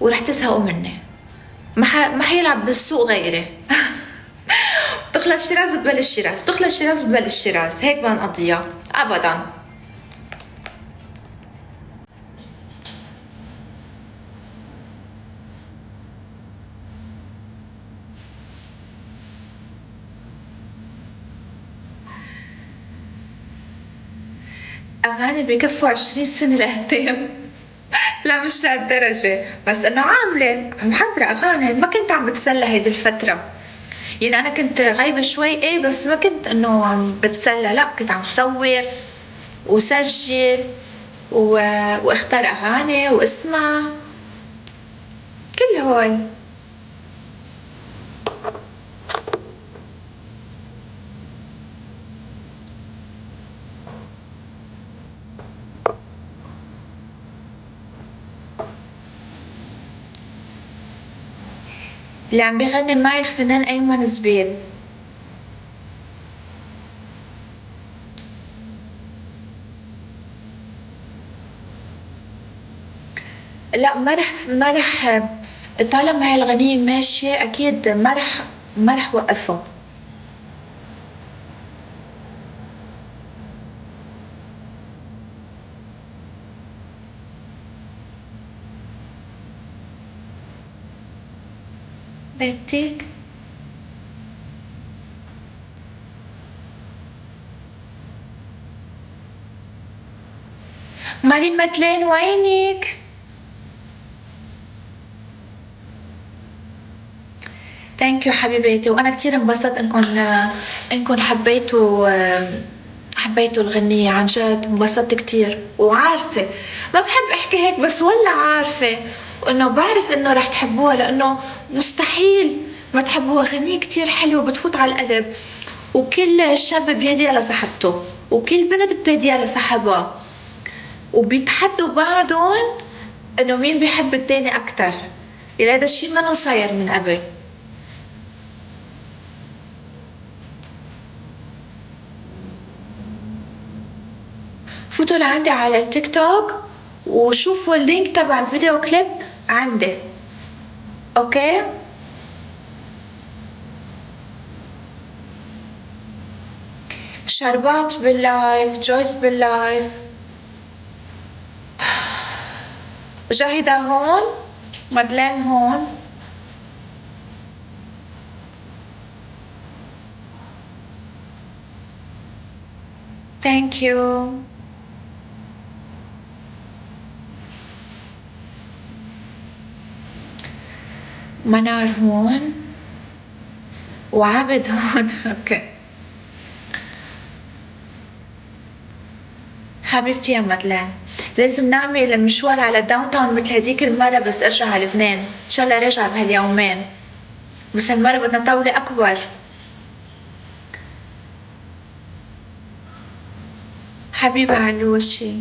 ورح تزهقوا مني. ما حيلعب بالسوق غيري. تخلص شيراز وتبلش شيراز، تخلص شيراز وتبلش شيراز، هيك ما نقضيها ابدا. أغاني بكفوا 20 سنة لقدام. لا مش لهالدرجة، بس إنه عاملة محضرة أغاني، ما كنت عم بتسلى هيدي الفترة. يعني أنا كنت غايبة شوي إيه، بس ما كنت إنه عم بتسلى، لا كنت عم صور وسجل واختار أغاني واسمع كل هوي. اللي عم بيغني معي الفنان أيمن زبيب. لا ما رح طالما هاي الغنية ماشية أكيد ما رح وقفه. بدك مريم مدلين وينك؟ ثانك يو حبيبتي، وانا كتير انبسطت انكم حبيتوا الغنية، عن جد انبسطت كتير. وعارفة ما بحب احكي هيك، بس ولا عارفة وانه بعرف انه رح تحبوها، لانه مستحيل ما تحبوها. غنية كتير حلوة بتفوت على القلب، وكل شاب بيهديها لصاحبته، وكل بنت بتهديها لصاحبها، وبيتحدوا بعضهم انه مين بيحب التاني اكتر. يعني هذا الشي منه صاير من قبل. فوتوا لعندي على التيك توك وشوفوا اللينك تبع الفيديو كليب عندي. اوكي، شربات باللايف، جويس باللايف، جاهدة هون، مدلين هون. ثانك يو. منار هون وعابد هون. اوكي حبيبتي يا مدلين، لازم نعمل مشوار على داون تاون مثل هديك المرة، بس ارجع على لبنان ان شاء الله، راجعة بهاليومين، بس هالمرة بدنا طاولة اكبر. حبيبة علوشي.